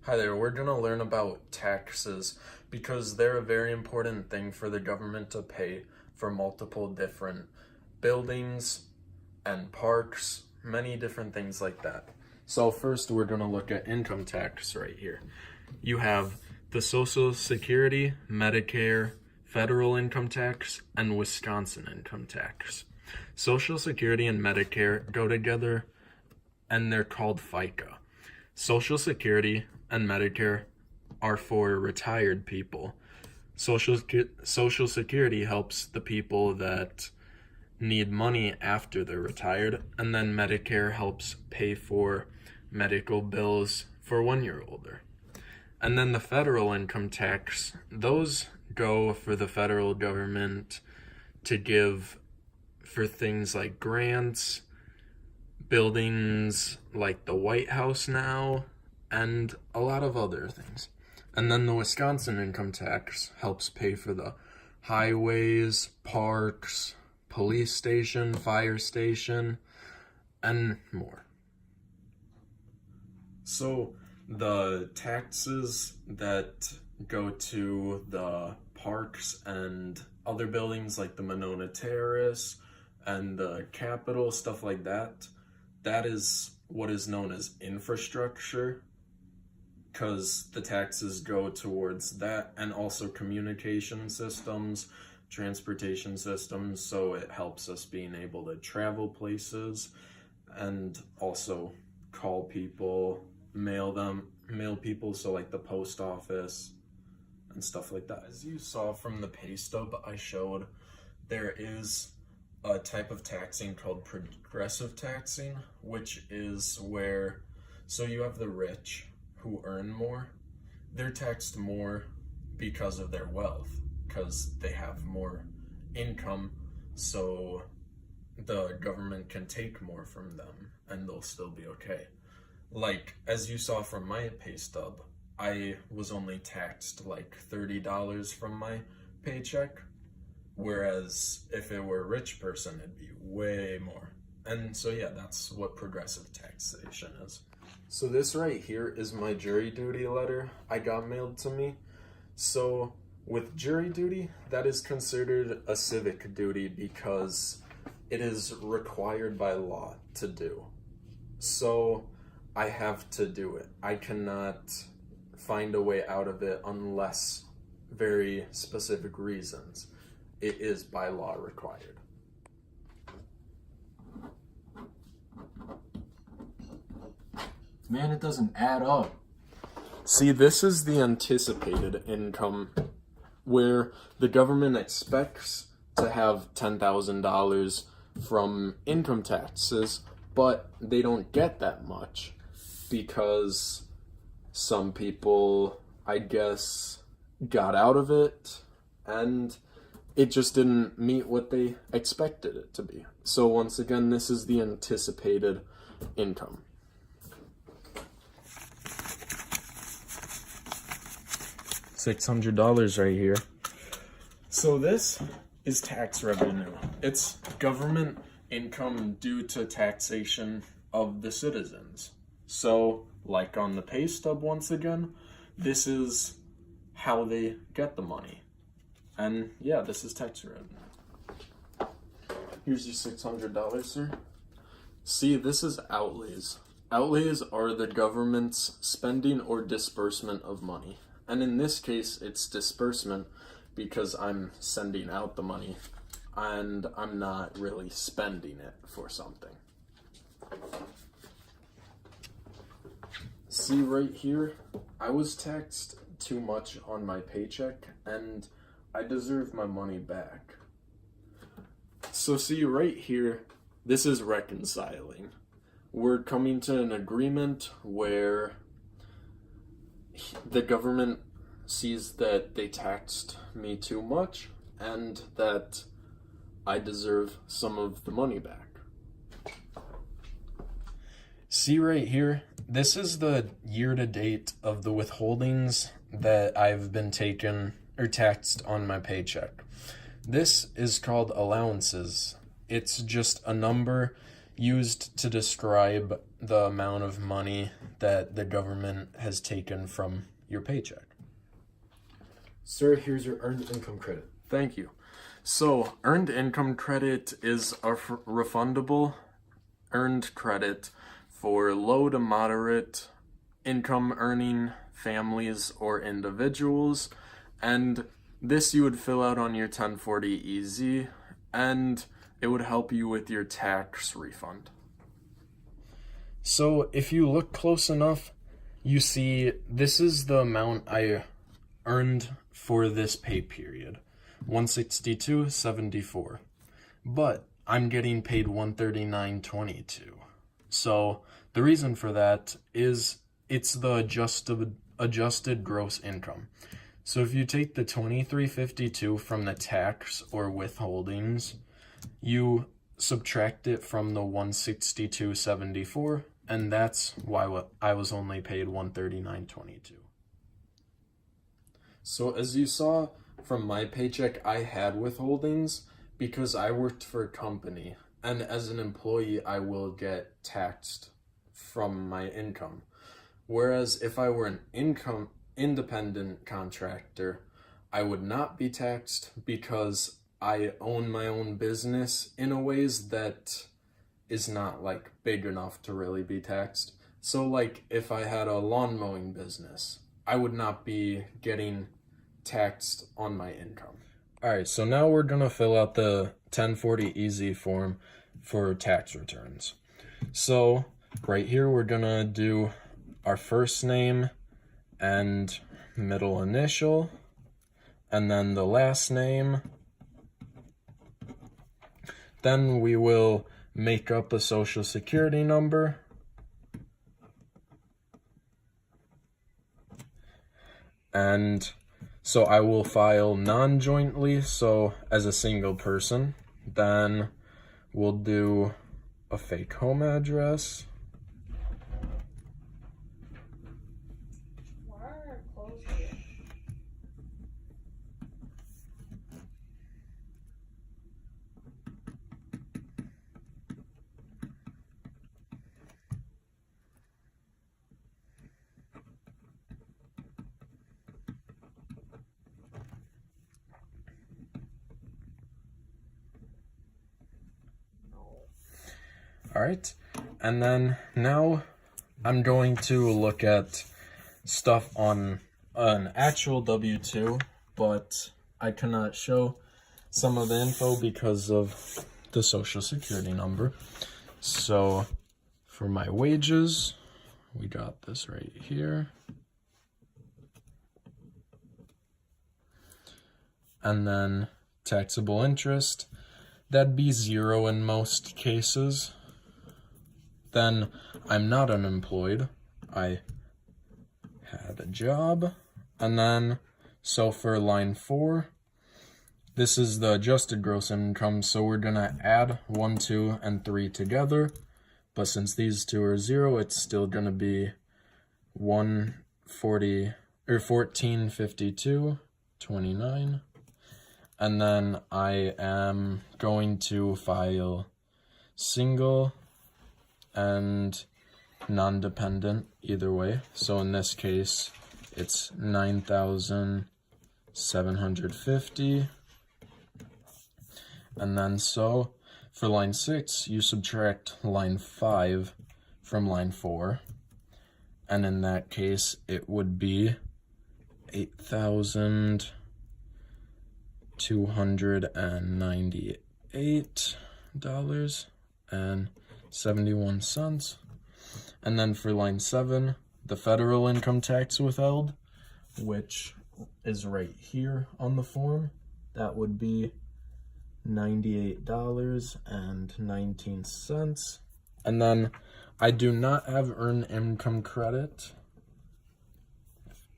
Hi there, we're going to learn about taxes because they're a very important thing for the government to pay for multiple different buildings and parks, many different things like that. So first we're going to look at income tax right here. You have the Social Security, Medicare, federal income tax, and Wisconsin income tax. Social Security and Medicare go together and they're called FICA. Social Security and Medicare are for retired people. Social Security helps the people that need money after they're retired, and then Medicare helps pay for medical bills for 1 year older. And then the federal income tax, those go for the federal government to give for things like grants, buildings like the White House now, and a lot of other things. And then the Wisconsin income tax helps pay for the highways, parks, police station, fire station, and more. So the taxes that go to the parks and other buildings like the Monona Terrace and the Capitol, stuff like that, that is what is known as infrastructure, because the taxes go towards that, and also communication systems, transportation systems, so it helps us being able to travel places and also call people, mail people, so like the post office and stuff like that. As you saw from the pay stub I showed, there is a type of taxing called progressive taxing, which is where, so you have the rich who earn more, they're taxed more because of their wealth, because they have more income, so the government can take more from them and they'll still be okay. Like, as you saw from my pay stub, I was only taxed like $30 from my paycheck, whereas if it were a rich person, it'd be way more. And so yeah, that's what progressive taxation is. So this right here is my jury duty letter I got mailed to me. So with jury duty, that is considered a civic duty because it is required by law to do. So I have to do it. I cannot find a way out of it unless very specific reasons. It is by law required. Man, it doesn't add up. See, this is the anticipated income where the government expects to have $10,000 from income taxes, but they don't get that much because some people, I guess, got out of it and it just didn't meet what they expected it to be. So once again, this is the anticipated income. $600 right here. So this is tax revenue. It's government income due to taxation of the citizens. So, like on the pay stub once again, this is how they get the money. And yeah, this is tax revenue. Here's your $600, sir. See, this is outlays. Outlays are the government's spending or disbursement of money. And in this case, it's disbursement because I'm sending out the money and I'm not really spending it for something. See right here, I was taxed too much on my paycheck and I deserve my money back. So see right here, this is reconciling. We're coming to an agreement where the government sees that they taxed me too much and that I deserve some of the money back. See right here, this is the year-to-date of the withholdings that I've been taken or taxed on my paycheck. This is called allowances. It's just a number used to describe the amount of money that the government has taken from your paycheck. Sir, here's your earned income credit. Thank you. So, earned income credit is a refundable earned credit for low to moderate income earning families or individuals, and this you would fill out on your 1040 EZ, and it would help you with your tax refund. So if you look close enough, you see this is the amount I earned for this pay period, $162.74. But I'm getting paid $139.22. So the reason for that is it's the adjusted gross income. So if you take the $23.52 from the tax or withholdings, you subtract it from the $162.74, and that's why I was only paid $139.22. So as you saw from my paycheck, I had withholdings because I worked for a company, and as an employee, I will get taxed from my income. Whereas if I were an independent contractor, I would not be taxed because I own my own business in a ways that is not like big enough to really be taxed. So like if I had a lawn mowing business, I would not be getting taxed on my income. All right, so now we're gonna fill out the 1040 EZ form for tax returns. So right here, we're gonna do our first name and middle initial, and then the last name. Then we will make up a social security number. And so I will file non-jointly, so as a single person. Then we'll do a fake home address. All right, and then now I'm going to look at stuff on an actual W-2, but I cannot show some of the info because of the social security number. So for my wages, we got this right here. And then taxable interest, that'd be 0 in most cases. Then I'm not unemployed, I had a job. And then, so for line 4, this is the adjusted gross income, so we're gonna add 1, 2, and 3 together. But since these two are 0, it's still gonna be 1452.29. And then I am going to file single and non-dependent either way. So in this case, it's 9,750. And then so for line 6, you subtract line 5 from line 4. And in that case, it would be $8,298.71. And then for line 7, the federal income tax withheld, which is right here on the form, that would be $98.19. And then I do not have earned income credit,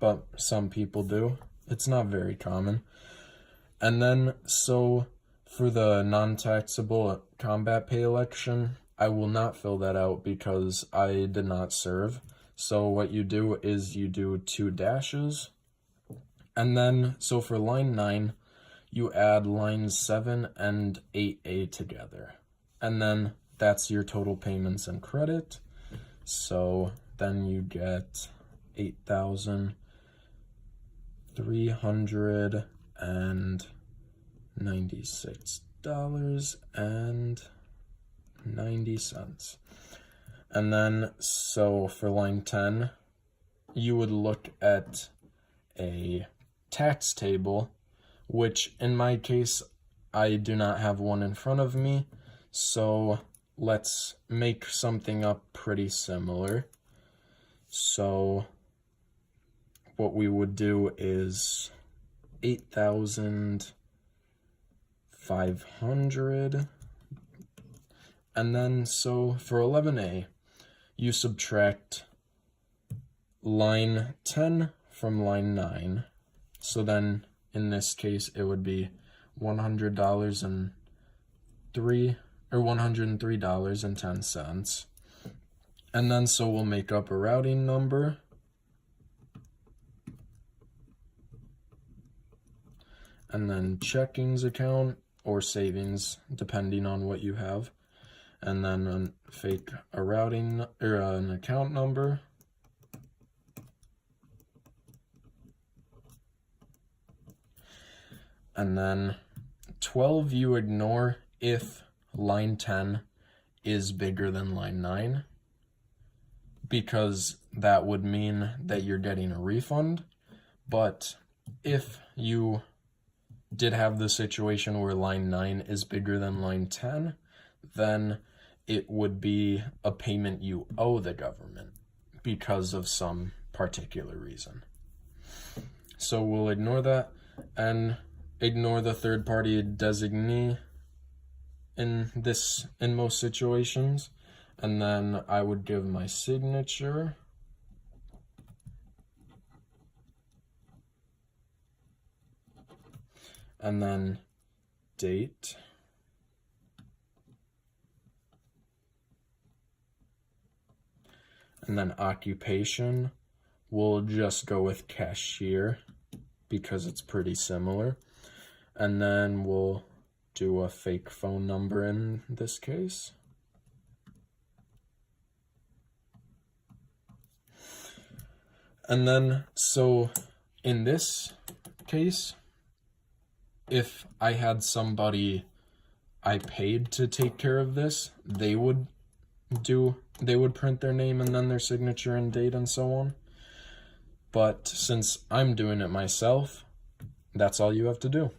but some people do. It's not very common. And then, so for the non-taxable combat pay election, I will not fill that out because I did not serve. So what you do is you do 2 dashes. And then, so for line 9, you add lines 7 and 8A together. And then that's your total payments and credit. So then you get $8,396.90. And then, so for line 10, you would look at a tax table, which in my case, I do not have one in front of me, so let's make something up pretty similar. So what we would do is 8,500, and then so for 11A, you subtract line 10 from line 9. So then in this case it would be $103.10. And then so we'll make up a routing number. And then checkings account or savings, depending on what you have. And then a routing or an account number. And then 12 you ignore if line 10 is bigger than line 9, because that would mean that you're getting a refund. But if you did have the situation where line 9 is bigger than line 10, then it would be a payment you owe the government because of some particular reason. So we'll ignore that and ignore the third-party designee in most situations. And then I would give my signature. And then date. And then occupation, we'll just go with cashier because it's pretty similar. And then we'll do a fake phone number in this case. And then, so in this case, if I had somebody I paid to take care of this, they would print their name and then their signature and date and so on. But since I'm doing it myself, that's all you have to do.